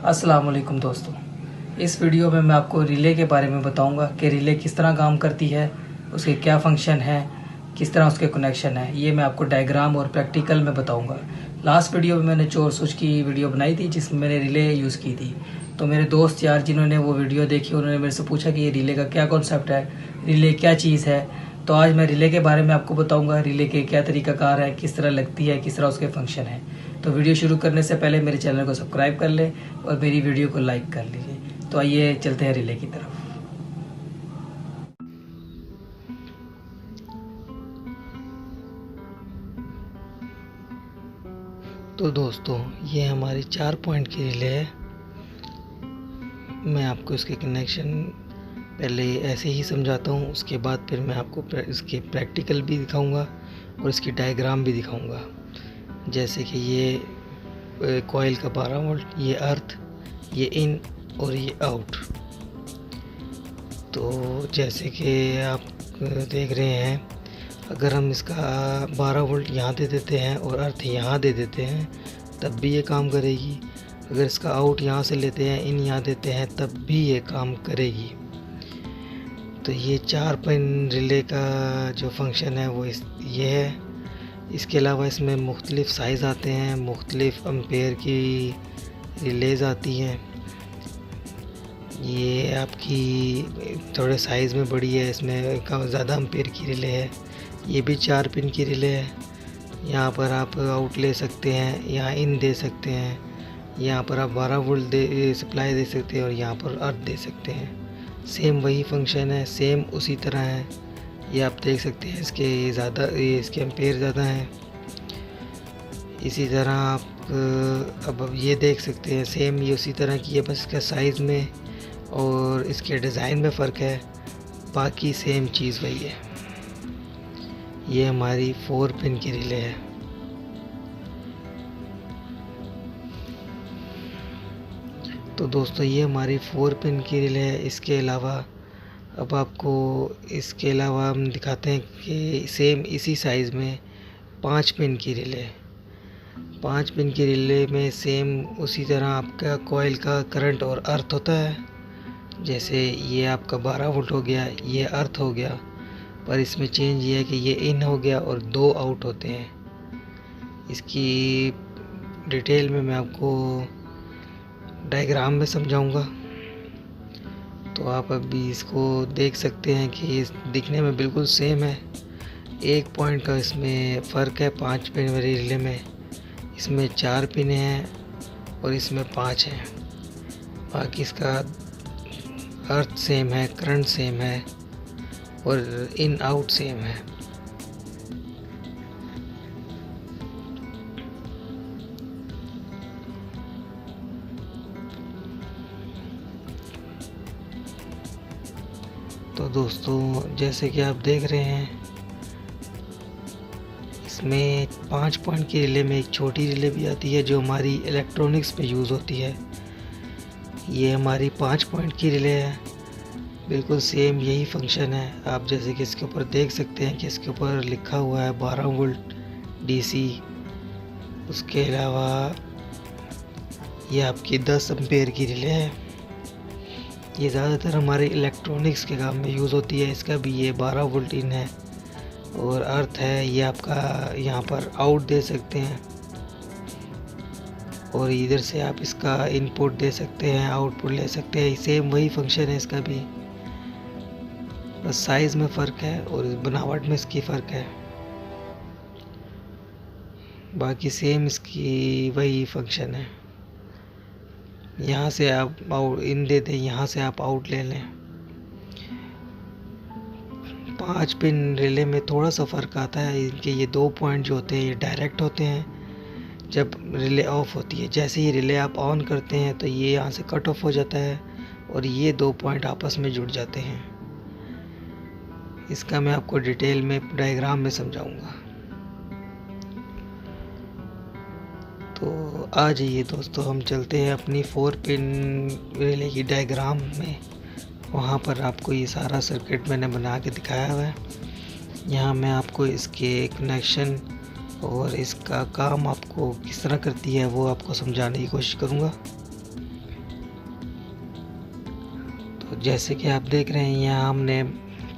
अस्सलाम वालेकुम दोस्तों। इस वीडियो में मैं आपको रिले के बारे में बताऊंगा कि रिले किस तरह काम करती है, उसके क्या फंक्शन है, किस तरह उसके कनेक्शन है। ये मैं आपको डायग्राम और प्रैक्टिकल में बताऊंगा। लास्ट वीडियो में मैंने चोर स्विच की वीडियो बनाई थी जिसमें मैंने रिले यूज़ की थी। तो मेरे दोस्त यार जिन्होंने वो वीडियो देखी उन्होंने मेरे से पूछा कि ये रिले का क्या कॉन्सेप्ट है, रिले क्या चीज़ है। तो आज मैं रिले के बारे में आपको बताऊंगा, रिले के क्या तरीक़ाकार है, किस तरह लगती है, किस तरह उसके फंक्शन है। तो वीडियो शुरू करने से पहले मेरे चैनल को सब्सक्राइब कर लें और मेरी वीडियो को लाइक कर लीजिए। तो आइए चलते हैं रिले की तरफ। तो दोस्तों ये हमारी 4 पॉइंट की रिले है। मैं आपको इसके कनेक्शन पहले ऐसे ही समझाता हूँ, उसके बाद फिर मैं आपको इसके प्रैक्टिकल भी दिखाऊंगा और इसकी डायग्राम भी दिखाऊंगा। जैसे कि ये कॉइल का 12 वोल्ट, ये अर्थ, ये इन और ये आउट। तो जैसे कि आप देख रहे हैं, अगर हम इसका 12 वोल्ट यहाँ दे देते हैं और अर्थ यहाँ दे देते हैं तब भी ये काम करेगी। अगर इसका आउट यहाँ से लेते हैं, इन यहाँ देते हैं तब भी ये काम करेगी। तो ये 4 पिन रिले का जो फंक्शन है वो ये है। इसके अलावा इसमें मुख्तलिफ़ साइज़ आते हैं, मुख्तलिफ़ एम्पेयर की रिलेज आती हैं। ये आपकी थोड़े साइज़ में बड़ी है, इसमें ज़्यादा एम्पेयर की रिले है। ये भी 4 पिन की रिले है। यहाँ पर आप आउट ले सकते हैं, यहाँ इन दे सकते हैं, यहाँ पर आप 12 वोल्ट सप्लाई दे सकते हैं और यहाँ पर अर्थ दे सकते हैं। सेम वही फंक्शन है, सेम उसी तरह है। ये आप देख सकते हैं इसके एम्पेयर ज़्यादा हैं। इसी तरह आप अब ये देख सकते हैं, सेम ये उसी तरह की है, बस इसका साइज़ में और इसके डिज़ाइन में फ़र्क है, बाकी सेम चीज़ वही है। ये हमारी 4 पिन की रिले है। तो दोस्तों ये हमारी 4 पिन की रिले है। इसके अलावा अब आपको इसके अलावा हम दिखाते हैं कि सेम इसी साइज़ में 5 पिन की रिले है। 5 पिन की रिले में सेम उसी तरह आपका कॉइल का करंट और अर्थ होता है। जैसे ये आपका 12 वोल्ट हो गया, ये अर्थ हो गया, पर इसमें चेंज ये है कि ये इन हो गया और 2 आउट होते हैं। इसकी डिटेल में मैं आपको डायग्राम में समझाऊंगा। तो आप अभी इसको देख सकते हैं कि दिखने में बिल्कुल सेम है। 1 पॉइंट का इसमें फ़र्क है 5 पिन वाली रिले में। इसमें 4 पिन हैं और इसमें 5 हैं। बाकी इसका अर्थ सेम है, करंट सेम है और इन आउट सेम है। तो दोस्तों जैसे कि आप देख रहे हैं, इसमें 5 पॉइंट की रिले में एक छोटी रिले भी आती है जो हमारी इलेक्ट्रॉनिक्स में यूज़ होती है। ये हमारी 5 पॉइंट की रिले है, बिल्कुल सेम यही फंक्शन है। आप जैसे कि इसके ऊपर देख सकते हैं कि इसके ऊपर लिखा हुआ है 12 वोल्ट DC। उसके अलावा ये आपकी 10 एम्पेयर की रिले है। ये ज़्यादातर हमारे इलेक्ट्रॉनिक्स के काम में यूज़ होती है। इसका भी ये 12 वोल्ट इन है और अर्थ है। ये आपका यहाँ पर आउट दे सकते हैं और इधर से आप इसका इनपुट दे सकते हैं, आउटपुट ले सकते हैं। सेम वही फंक्शन है इसका भी, बस साइज़ में फ़र्क है और बनावट में इसकी फ़र्क है। बाकी सेम इसकी वही फंक्शन है। यहाँ से आप आउट इन दे दें, यहाँ से आप आउट ले लें। 5 पिन रिले में थोड़ा सा फ़र्क आता है। इनके ये 2 पॉइंट जो होते हैं ये डायरेक्ट होते हैं जब रिले ऑफ होती है। जैसे ही रिले आप ऑन करते हैं तो ये यहाँ से कट ऑफ हो जाता है और ये 2 पॉइंट आपस में जुड़ जाते हैं। इसका मैं आपको डिटेल में डायग्राम में समझाऊंगा। तो आ जाइए दोस्तों, हम चलते हैं अपनी 4 पिन रिले की डायग्राम में। वहाँ पर आपको ये सारा सर्किट मैंने बना के दिखाया हुआ है। यहाँ मैं आपको इसके कनेक्शन और इसका काम आपको किस तरह करती है वो आपको समझाने की कोशिश करूँगा। तो जैसे कि आप देख रहे हैं यहाँ हमने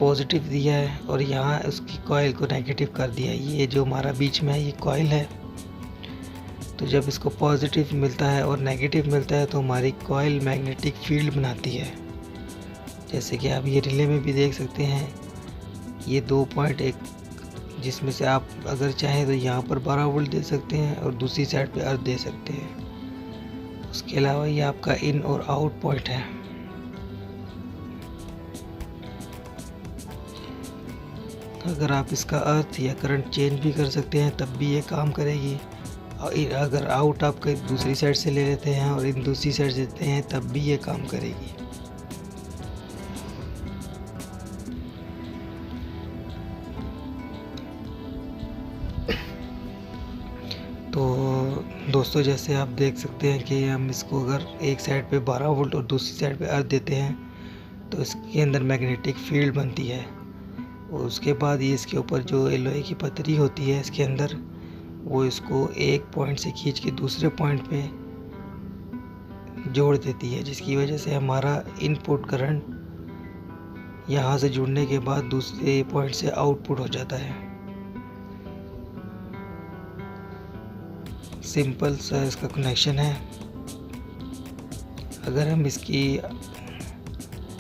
पॉजिटिव दिया है और यहाँ उसकी कॉइल को नेगेटिव कर दिया है। ये जो हमारा बीच में है ये कॉइल है। तो जब इसको पॉजिटिव मिलता है और नेगेटिव मिलता है तो हमारी कॉइल मैग्नेटिक फील्ड बनाती है। जैसे कि आप ये रिले में भी देख सकते हैं, ये 2 पॉइंट एक, जिसमें से आप अगर चाहें तो यहाँ पर 12 वोल्ट दे सकते हैं और दूसरी साइड पे अर्थ दे सकते हैं। उसके अलावा ये आपका इन और आउट पॉइंट है। अगर आप इसका अर्थ या करंट चेंज भी कर सकते हैं तब भी ये काम करेगी। और अगर आउट आप कहीं दूसरी साइड से ले लेते हैं और इन दूसरी साइड से देते हैं तब भी ये काम करेगी। तो दोस्तों जैसे आप देख सकते हैं कि हम इसको अगर एक साइड पे 12 वोल्ट और दूसरी साइड पे अर्थ देते हैं तो इसके अंदर मैग्नेटिक फील्ड बनती है। और उसके बाद ये इसके ऊपर जो लोहे की पतरी होती है इसके अंदर, वो इसको एक पॉइंट से खींच के दूसरे पॉइंट पे जोड़ देती है, जिसकी वजह से हमारा इनपुट करंट यहाँ से जुड़ने के बाद दूसरे पॉइंट से आउटपुट हो जाता है। सिंपल सा इसका कनेक्शन है। अगर हम इसकी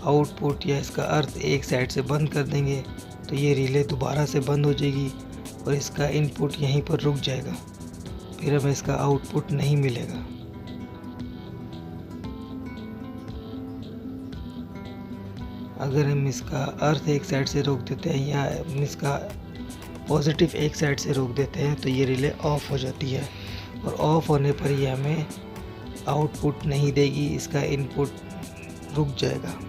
आउटपुट या इसका अर्थ एक साइड से बंद कर देंगे तो ये रिले दोबारा से बंद हो जाएगी और इसका इनपुट यहीं पर रुक जाएगा, फिर हमें इसका आउटपुट नहीं मिलेगा। अगर हम इसका अर्थ एक साइड से रोक देते हैं या हम इसका पॉजिटिव एक साइड से रोक देते हैं तो ये रिले ऑफ हो जाती है और ऑफ होने पर ये हमें आउटपुट नहीं देगी, इसका इनपुट रुक जाएगा।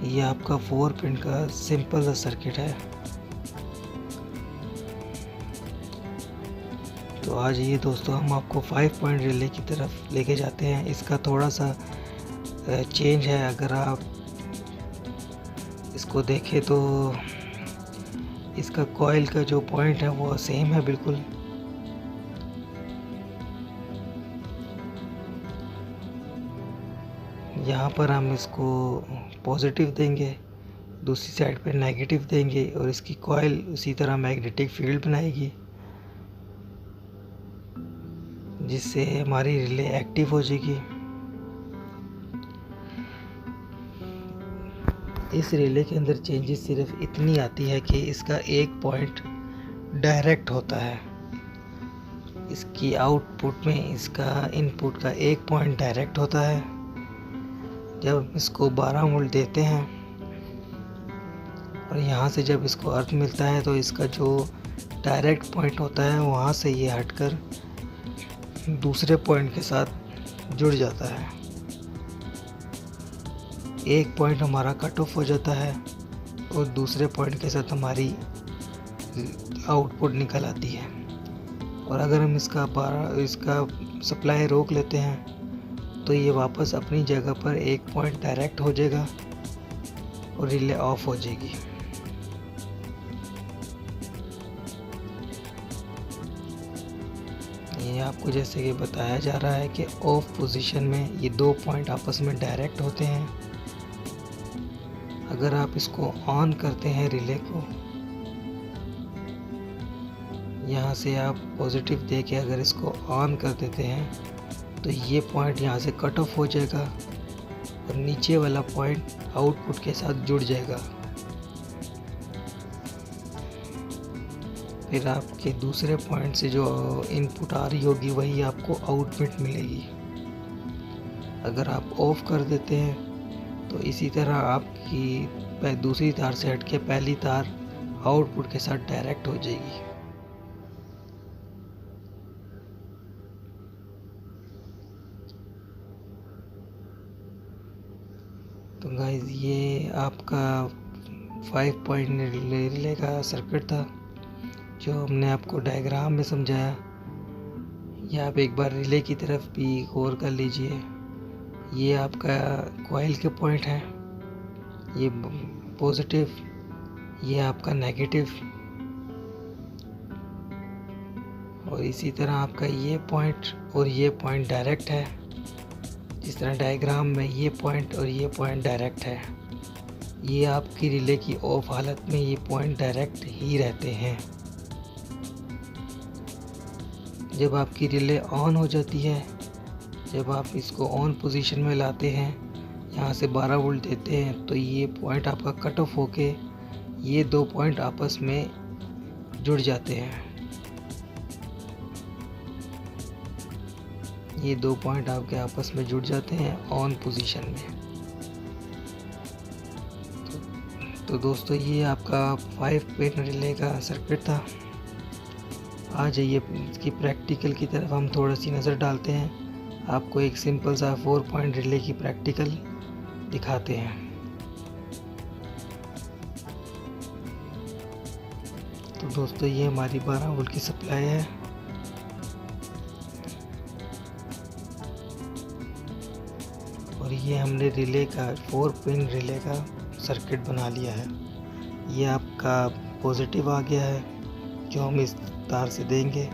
ये आपका 4 पिन का सिंपल सा सर्किट है। तो आज ये दोस्तों हम आपको 5 पॉइंट रिले की तरफ लेके जाते हैं। इसका थोड़ा सा चेंज है। अगर आप इसको देखें तो इसका कॉइल का जो पॉइंट है वो सेम है बिल्कुल। यहाँ पर हम इसको पॉजिटिव देंगे, दूसरी साइड पे नेगेटिव देंगे और इसकी कॉइल उसी तरह मैग्नेटिक फील्ड बनाएगी, जिससे हमारी रिले एक्टिव हो जाएगी। इस रिले के अंदर चेंजेस सिर्फ इतनी आती है कि इसका एक पॉइंट डायरेक्ट होता है। इसकी आउटपुट में इसका इनपुट का एक पॉइंट डायरेक्ट होता है। जब हम इसको 12 वोल्ट देते हैं और यहाँ से जब इसको अर्थ मिलता है तो इसका जो डायरेक्ट पॉइंट होता है वहाँ से ये हटकर दूसरे पॉइंट के साथ जुड़ जाता है। एक पॉइंट हमारा कट ऑफ हो जाता है और दूसरे पॉइंट के साथ हमारी आउटपुट निकल आती है। और अगर हम इसका सप्लाई रोक लेते हैं तो ये वापस अपनी जगह पर एक पॉइंट डायरेक्ट हो जाएगा और रिले ऑफ हो जाएगी। ये आपको जैसे कि बताया जा रहा है कि ऑफ पोजीशन में ये 2 पॉइंट आपस में डायरेक्ट होते हैं। अगर आप इसको ऑन करते हैं रिले को, यहाँ से आप पॉजिटिव दे के अगर इसको ऑन कर देते हैं तो ये पॉइंट यहाँ से कट ऑफ हो जाएगा और नीचे वाला पॉइंट आउटपुट के साथ जुड़ जाएगा। फिर आपके दूसरे पॉइंट से जो इनपुट आ रही होगी वही आपको आउटपुट मिलेगी। अगर आप ऑफ कर देते हैं तो इसी तरह आपकी दूसरी तार से हट के पहली तार आउटपुट के साथ डायरेक्ट हो जाएगी। तो गाइस ये आपका 5 पॉइंट रिले का सर्किट था जो हमने आपको डायग्राम में समझाया। या आप एक बार रिले की तरफ भी गौर कर लीजिए। ये आपका कॉइल के पॉइंट हैं, ये पॉजिटिव, ये आपका नेगेटिव, और इसी तरह आपका ये पॉइंट और ये पॉइंट डायरेक्ट है। जिस तरह डायग्राम में ये पॉइंट और ये पॉइंट डायरेक्ट है, ये आपकी रिले की ऑफ हालत में ये पॉइंट डायरेक्ट ही रहते हैं। जब आपकी रिले ऑन हो जाती है, जब आप इसको ऑन पोजीशन में लाते हैं, यहाँ से 12 वोल्ट देते हैं, तो ये पॉइंट आपका कट ऑफ होके ये दो पॉइंट आपस में जुड़ जाते हैं। ये दो पॉइंट आपके आपस में जुड़ जाते हैं ऑन पोजीशन में। तो दोस्तों ये आपका 5 पिन रिले का सर्किट था। आ जाइए इसकी प्रैक्टिकल की तरफ हम थोड़ा सी नज़र डालते हैं। आपको एक सिंपल सा 4 पॉइंट रिले की प्रैक्टिकल दिखाते हैं। तो दोस्तों ये हमारी 12 वोल्ट की सप्लाई है। और ये हमने रिले का 4 पिन रिले का सर्किट बना लिया है। ये आपका पॉजिटिव आ गया है जो हम इस तार से देंगे,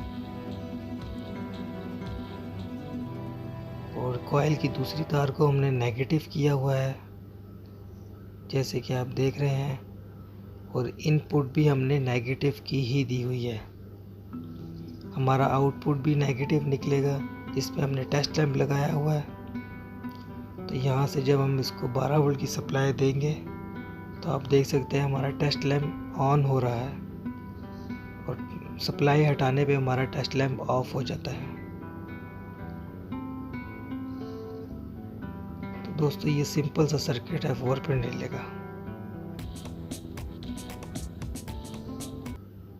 और कॉइल की दूसरी तार को हमने नेगेटिव किया हुआ है जैसे कि आप देख रहे हैं, और इनपुट भी हमने नेगेटिव की ही दी हुई है। हमारा आउटपुट भी नेगेटिव निकलेगा जिस पे हमने टेस्ट लैंप लगाया हुआ है। तो यहाँ से जब हम इसको 12 वोल्ट की सप्लाई देंगे तो आप देख सकते हैं हमारा टेस्ट लैंप ऑन हो रहा है, और सप्लाई हटाने पे हमारा टेस्ट लैंप ऑफ हो जाता है। तो दोस्तों ये सिंपल सा सर्किट है 4 पिन रिले का।